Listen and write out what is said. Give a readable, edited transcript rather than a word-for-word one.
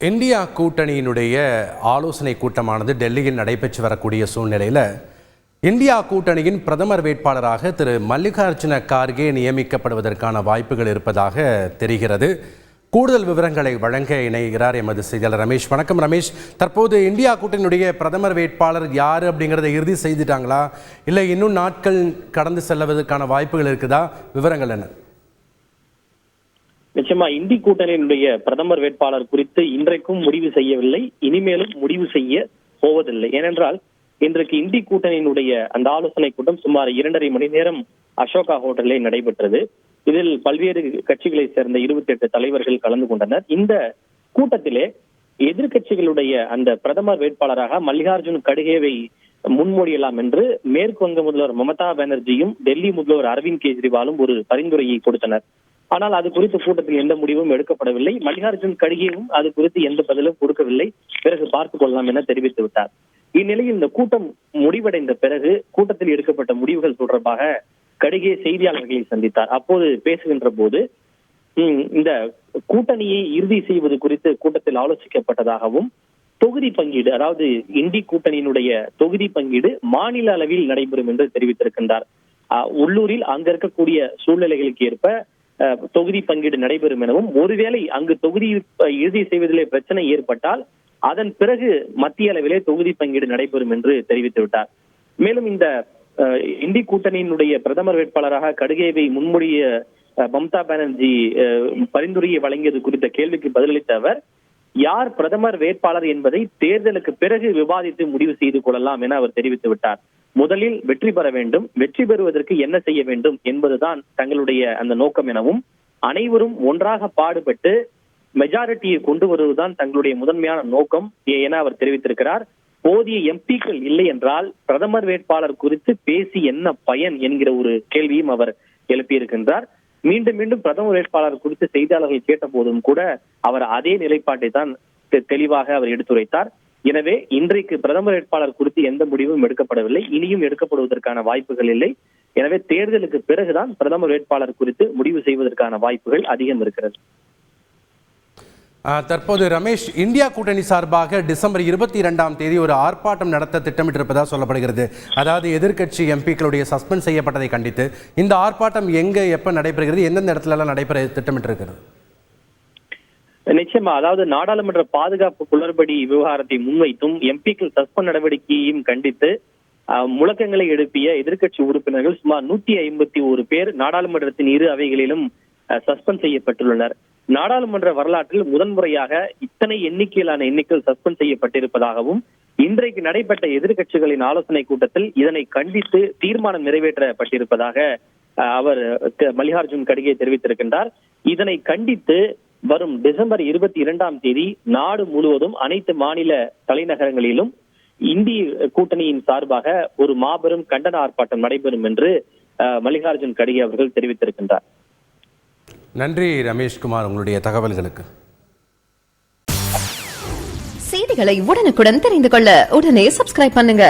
India கூட்டணியினுடைய ஆலோசனை கூட்டமானது டெல்லியில் நடைபெற்று வரக்கூடிய சூழ்நிலையில் இந்தியா கூட்டணியின் பிரதமர் வேட்பாளராக திரு மல்லிகார்ஜுன கார்கே நியமிக்கப்படுவதற்கான வாய்ப்புகள் இருப்பதாக தெரிகிறது. கூடுதல் விவரங்களை வழங்க இணைகிறார் எமது செய்தியாளர் ரமேஷ். வணக்கம் ரமேஷ். தற்போது இந்தியா கூட்டணியுடைய பிரதமர் வேட்பாளர் யார் அப்படிங்கிறத இறுதி செய்துட்டாங்களா, இல்லை இன்னும் நாட்கள் கடந்து செல்வதற்கான வாய்ப்புகள் இருக்குதா? விவரங்கள் என்ன? நிச்சயமா இந்தி கூட்டணியினுடைய பிரதமர் வேட்பாளர் குறித்து இன்றைக்கும் முடிவு செய்யவில்லை, இனிமேலும் முடிவு செய்ய போவதில்லை. ஏனென்றால் இன்றைக்கு இந்தி கூட்டணியினுடைய அந்த ஆலோசனை கூட்டம் சுமார் 2.5 மணி நேரம் அசோகா ஹோட்டலில் நடைபெற்றது. இதில் பல்வேறு கட்சிகளை சேர்ந்த 28 தலைவர்கள் கலந்து கொண்டனர். இந்த கூட்டத்திலே எதிர்கட்சிகளுடைய அந்த பிரதமர் வேட்பாளராக மல்லிகார்ஜுன் கடுகேவை முன்மொழியலாம் என்று மேற்கு வங்க முதல்வர் மமதா பானர்ஜியும் டெல்லி முதல்வர் அரவிந்த் கெஜ்ரிவாலும் ஒரு பரிந்துரையை கொடுத்தனர். ஆனால் அது குறித்து கூட்டத்தில் எந்த முடிவும் எடுக்கப்படவில்லை. மல்லிகார்ஜுன் கடுகேவும் அது குறித்து எந்த பதிலும் கொடுக்கவில்லை. பிறகு பார்த்துக் கொள்ளலாம் என தெரிவித்து விட்டார். இந்நிலையில் இந்த கூட்டம் முடிவடைந்த பிறகு கூட்டத்தில் எடுக்கப்பட்ட முடிவுகள் தொடர்பாக கடுகே செய்தியாளர்களை சந்தித்தார். அப்போது பேசுகின்ற போது இந்த கூட்டணியை இறுதி செய்வது குறித்து கூட்டத்தில் ஆலோசிக்கப்பட்டதாகவும், தொகுதி பங்கீடு, அதாவது இந்தி கூட்டணியினுடைய தொகுதி பங்கீடு மாநில அளவில் நடைபெறும் என்று தெரிவித்திருக்கின்றார். உள்ளூரில் அங்க இருக்கக்கூடிய சூழ்நிலைகளுக்கு ஏற்ப தொகுதி பங்கீடு நடைபெறும் எனவும், ஒருவேளை அங்கு தொகுதி இறுதி செய்வதிலே பிரச்சனை ஏற்பட்டால் அதன் பிறகு மத்திய அளவிலே தொகுதி பங்கீடு நடைபெறும் என்று தெரிவித்து விட்டார். மேலும் இந்த இந்தி கூட்டணியினுடைய பிரதமர் வேட்பாளராக கடுகேவை முன்மொழிய மம்தா பானர்ஜி பரிந்துரையை வழங்கியது குறித்த கேள்விக்கு பதிலளித்த அவர், யார் பிரதமர் வேட்பாளர் என்பதை தேர்தலுக்கு பிறகு விவாதித்து முடிவு செய்து கொள்ளலாம் என அவர் தெரிவித்து விட்டார். முதலில் வெற்றி பெற வேண்டும், வெற்றி பெறுவதற்கு என்ன செய்ய வேண்டும் என்பதுதான் தங்களுடைய அந்த நோக்கம் எனவும், அனைவரும் ஒன்றாக பாடுபட்டு மெஜாரிட்டியை கொண்டு வருவதுதான் தங்களுடைய முதன்மையான நோக்கம் என அவர் தெரிவித்திருக்கிறார். போதிய எம்பிக்கள் இல்லை என்றால் பிரதமர் வேட்பாளர் குறித்து பேசி என்ன பயன் என்கிற ஒரு கேள்வியும் அவர் எழுப்பியிருக்கின்றார். மீண்டும் மீண்டும் பிரதமர் வேட்பாளர் குறித்து செய்தியாளர்கள் கேட்ட போதும் கூட அவர் அதே நிலைப்பாட்டை தான் தெளிவாக அவர் எடுத்துரைத்தார். எனவே இன்றைக்கு பிரதமர் வேட்பாளர் குறித்து எந்த முடிவும் எடுக்கப்படவில்லை, இனியும் எடுக்கப்படுவதற்கான வாய்ப்புகள் இல்லை. எனவே தேர்தலுக்கு பிறகுதான் பிரதமர் வேட்பாளர் குறித்து முடிவு செய்வதற்கான வாய்ப்புகள் அதிகம் இருக்கிறது. தற்போது ரமேஷ், இந்தியா கூட்டணி சார்பாக டிசம்பர் 22ஆம் தேதி ஒரு ஆர்ப்பாட்டம் நடத்த திட்டமிட்டிருப்பதாக சொல்லப்படுகிறது. அதாவது எதிர்க்கட்சி எம்பிக்களுடைய சஸ்பெண்ட் செய்யப்பட்டதை கண்டித்து இந்த ஆர்ப்பாட்டம் எங்க எப்ப நடைபெறுகிறது, எந்தெந்த இடத்துல எல்லாம் நடைபெற திட்டமிட்டிருக்கிறது? நிச்சயமா, அதாவது நாடாளுமன்ற பாதுகாப்பு குளறுபடி விவகாரத்தை முன்வைத்தும் எம்பிக்கள் சஸ்பெண்ட் நடவடிக்கையையும் கண்டித்து முழக்கங்களை எழுப்பிய எதிர்க்கட்சி உறுப்பினர்கள் சுமார் 151 பேர் நாடாளுமன்றத்தின் இரு அவைகளிலும் சஸ்பெண்ட் செய்யப்பட்டுள்ளனர். நாடாளுமன்ற வரலாற்றில் முதன்முறையாக இத்தனை எண்ணிக்கையிலான எண்ணிக்கைகள் சஸ்பெண்ட் செய்யப்பட்டிருப்பதாகவும், இன்றைக்கு நடைபெற்ற எதிர்க்கட்சிகளின் ஆலோசனை கூட்டத்தில் இதனை கண்டித்து தீர்மானம் நிறைவேற்றப்பட்டிருப்பதாக அவர் மல்லிகார்ஜுன் கடுகே தெரிவித்திருக்கின்றார். இதனை கண்டித்து வரும் டிசம்பர் 22ஆம் தேதி நாடு முழுவதும் அனைத்து மாநில தலைநகரங்களிலும் இந்திய கூட்டணியின் சார்பாக ஒரு மாபெரும் கண்டன ஆர்ப்பாட்டம் நடைபெறும் என்று மல்லிகார்ஜுன் கடுகே அவர்கள் தெரிவித்திருக்கின்றார். நன்றி ரமேஷ்குமார், உங்களுடைய தகவல்களுக்கு. செய்திகளை உடனுக்குடன் தெரிந்து கொள்ள உடனே சப்ஸ்கிரைப் பண்ணுங்க.